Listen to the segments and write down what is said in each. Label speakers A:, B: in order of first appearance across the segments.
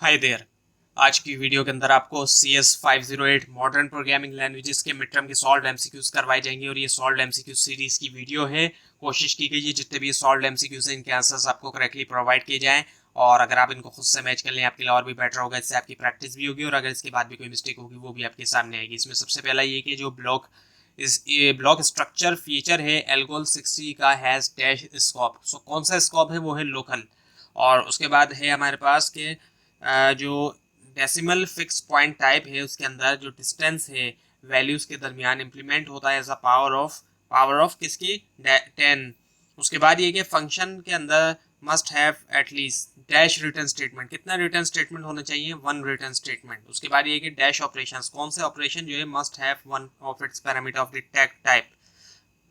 A: Hi there. आज की video के अंदर आपको CS508 मॉडर्न प्रोग्रामिंग लैंग्वेजेस के मिड टर्म के सॉल्व एमसीक्यूज करवाए जाएंगे और ये सॉल्व एमसीक्यू सीरीज की वीडियो है। कोशिश की गई है जितने भी सॉल्व एमसीक्यूज हैं इनके आंसर्स आपको करेक्टली प्रोवाइड किए जाएं और अगर आप इनको खुद से मैच कर लें आपके लिए और भी बेटर होगा। इससे आपकी प्रैक्टिस भी होगी और अगर इसके बाद भी कोई मिस्टेक होगी वो भी आपके सामने आएगी। इसमें सबसे पहला ये कि जो ब्लॉक स्ट्रक्चर फीचर है एल्गोल 60 का हैज डैश स्कोप। सो कौन सा स्कोप है वो है लोकल। और उसके बाद है हमारे पास के जो डेसिमल फिक्स पॉइंट टाइप है उसके अंदर जो डिस्टेंस है वैल्यूज के दरमियान इंप्लीमेंट होता है एज अ पावर ऑफ किसकी 10। उसके बाद ये कि फंक्शन के अंदर must have at least dash return statement. कितना रिटर्न स्टेटमेंट होना चाहिए? One return statement. उसके बाद ये कि डैश ऑपरेशंस, कौन से ऑपरेशन जो है must have one of its parameter of the type,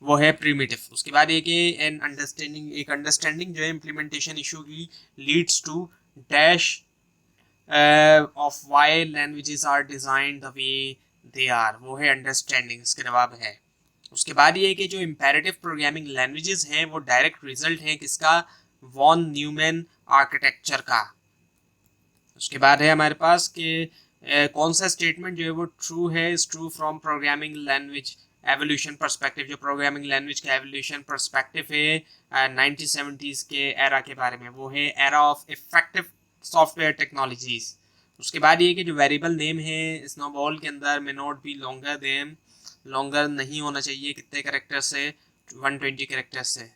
A: वो है प्रिमिटिव। उसके बाद ये कि एक अंडरस्टैंडिंग जो है इम्प्लीमेंटेशन इशू की leads to dash of why languages are design the way they are, वो है अंडरस्टैंडिंग। इसके जवाब है। उसके बाद ये कि जो इम्पेरेटिव प्रोग्रामिंग लैंग्वेजेस हैं वो डायरेक्ट रिजल्ट हैं किसका? वॉन न्यूमैन आर्किटेक्चर का। उसके बाद है हमारे पास कि कौन सा स्टेटमेंट जो है वो ट्रू है? Is true from programming language evolution perspective. जो प्रोग्रामिंग लैंग्वेज का एवोल्यूशन पर्सपेक्टिव है 1970s के एरा के बारे में, वो है era of effective software technologies. उसके बाद ये कि जो वेरिएबल नेम है स्नोबॉल के अंदर मे नॉट बी लॉन्गर नहीं होना चाहिए कितने करेक्टर से? 120 करेक्टर से।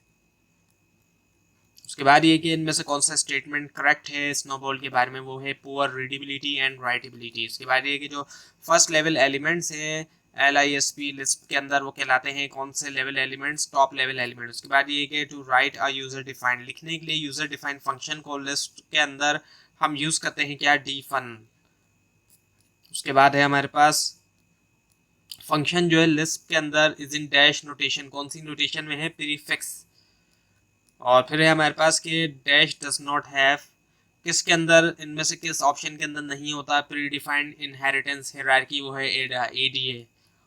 A: उसके बाद ये कि इनमें से कौन सा स्टेटमेंट करेक्ट है स्नोबॉल के बारे में, वो है पुअर रीडेबिलिटी एंड राइटेबिलिटी। उसके बाद ये कि जो फर्स्ट लेवल एलिमेंट्स हैं LISP लिस्ट के अंदर वो कहलाते हैं कौन से level elements? Top level element. उसके बाद ये कि to write a user defined, लिखने के लिए यूजर डिफाइंड फंक्शन को लिस्ट के अंदर हम यूज करते हैं क्या? डिफन। उसके बाद है हमारे पास फंक्शन जो है लिस्ट के अंदर इज इन डैश नोटेशन, कौन सी नोटेशन में है? प्रीफिक्स। और फिर है हमारे पास कि डैश डज नॉट हैव, किसके अंदर इनमें से किस ऑप्शन के अंदर नहीं होता प्री डिफाइंड इनहेरिटेंस हायरार्की, वो है ADA।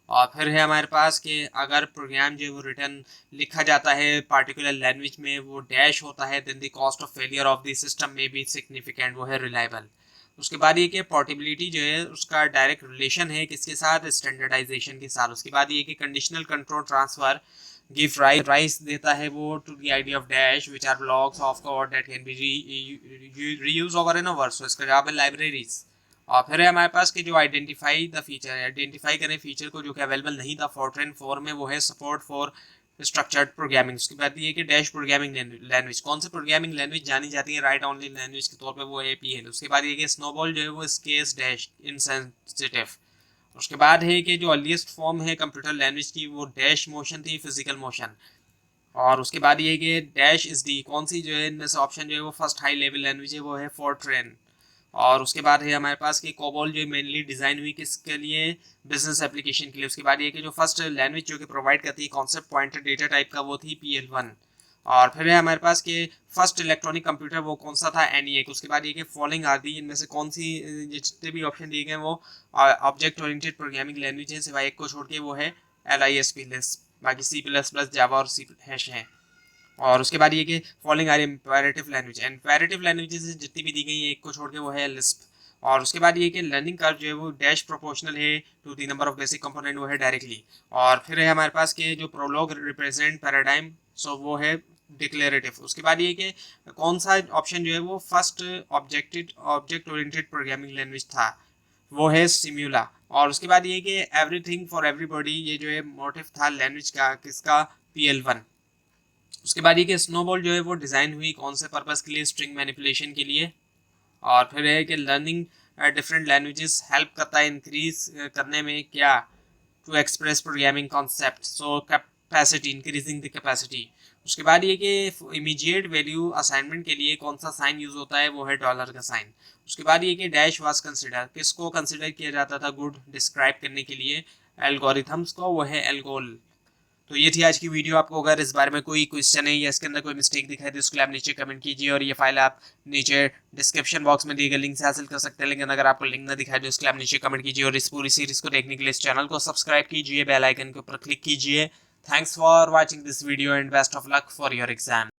A: और फिर है हमारे पास कि अगर प्रोग्राम जो है वो रिटर्न लिखा जाता है पार्टिकुलर लैंग्वेज में वो डैश होता है then the cost of failure of the system में बी सिग्निफिकेंट, वो है रिलायबल। उसके बाद ये कि पोर्टेबिलिटी जो है उसका डायरेक्ट रिलेशन है किसके साथ? स्टैंडर्डाइजेशन के साथ। उसके बाद ये कि conditional control transfer give rise देता है वो to the idea of dash which are blocks of code that can be reuse over and over. So इसका जवाब है लाइब्रेरीज। और फिर है हमारे पास कि जो आइडेंटिफाई द फीचर है, आइडेंटिफाई करें फीचर को जो कि अवेलेबल नहीं था फोर्ट्रेन 4 में, वो है सपोर्ट फॉर स्ट्रक्चर्ड प्रोग्रामिंग। उसके बाद ये कि डैश प्रोग्रामिंग लैंग्वेज, कौन सी प्रोग्रामिंग लैंग्वेज जानी जाती है राइट ओनली लैंग्वेज के तौर पे? वो APL। उसके बाद ये कि स्नोबॉल जो है वो स्केस डैश इनसेंसिटिव। उसके बाद है कि जो अर्लीस्ट फॉर्म है कंप्यूटर लैंग्वेज की वो डैश मोशन थी, फिजिकल मोशन। और उसके बाद ये कि डैश इज डी, कौन सी जो है इनमें से ऑप्शन जो है वो फर्स्ट हाई लेवल लैंग्वेज है, वो है फोर्ट्रेन। और उसके बाद है हमारे पास कि कोबॉल जो मेनली डिज़ाइन हुई किसके लिए? बिजनेस एप्लीकेशन के लिए। उसके बाद ये कि जो फर्स्ट लैंग्वेज जो कि प्रोवाइड करती है कॉन्सेप्ट पॉइंटर डेटा टाइप का, वो थी PL1। और फिर है हमारे पास कि फर्स्ट इलेक्ट्रॉनिक कंप्यूटर वो कौन सा था? NEA। उसके बाद ये कि फॉलोइंग आर दी, इनमें से कौन सी जितने भी ऑप्शन दिए गए वो ऑब्जेक्ट ओरिएंटेड प्रोग्रामिंग लैंग्वेज है सिवाय एक को छोड़ के, वो है LISP लिस्ट। बाकी C++, जावा और C# हैं। और उसके बाद ये कि following are imperative language, imperative languages जितनी भी दी गई है एक को छोड़ के, वो है लिस्प। और उसके बाद ये कि लर्निंग कर्व जो है वो डैश प्रोपोर्शनल है to the number of basic component, वो है डायरेक्टली। और फिर है हमारे पास के जो प्रोलॉग रिप्रेजेंट पैराडाइम, सो वो है डिक्लेरेटिव। उसके बाद ये कि कौन सा ऑप्शन जो है वो first object oriented programming language था, वो है सिम्युला। और उसके बाद ये कि एवरीथिंग फॉर एवरीबॉडी, ये जो है मोटिव था लैंग्वेज का किसका? PL1। उसके बाद ये कि स्नोबॉल जो है वो डिज़ाइन हुई कौन से पर्पस के लिए? स्ट्रिंग मैनिपुलेशन के लिए। और फिर है कि लर्निंग डिफरेंट लैंग्वेजेस हेल्प करता है इंक्रीज करने में क्या? To express programming concept, so capacity, increasing the capacity. उसके बाद ये कि इमीडिएट वैल्यू असाइनमेंट के लिए कौन सा साइन यूज होता है? वो है डॉलर का साइन। उसके बाद ये कि डैश वाज कंसिडर, किसको कंसिडर किया जाता था गुड डिस्क्राइब करने के लिए? एल्गोरिथम्स को, वो है एल्गोल। तो ये थी आज की वीडियो। आपको अगर इस बारे में कोई क्वेश्चन है या इसके अंदर कोई मिस्टेक दिखाई दे उसके लिए आप नीचे कमेंट कीजिए और ये फाइल आप नीचे डिस्क्रिप्शन बॉक्स में दिए गए लिंक से हासिल कर सकते हैं। लेकिन अगर आपको लिंक ना दिखाई दे उसके लिए आप नीचे कमेंट कीजिए और इस पूरी सीरीज को देखने के लिए इस चैनल को सब्सक्राइब कीजिए, बेल आइकन के ऊपर क्लिक कीजिए। Thanks for watching this video and best of luck for your exam.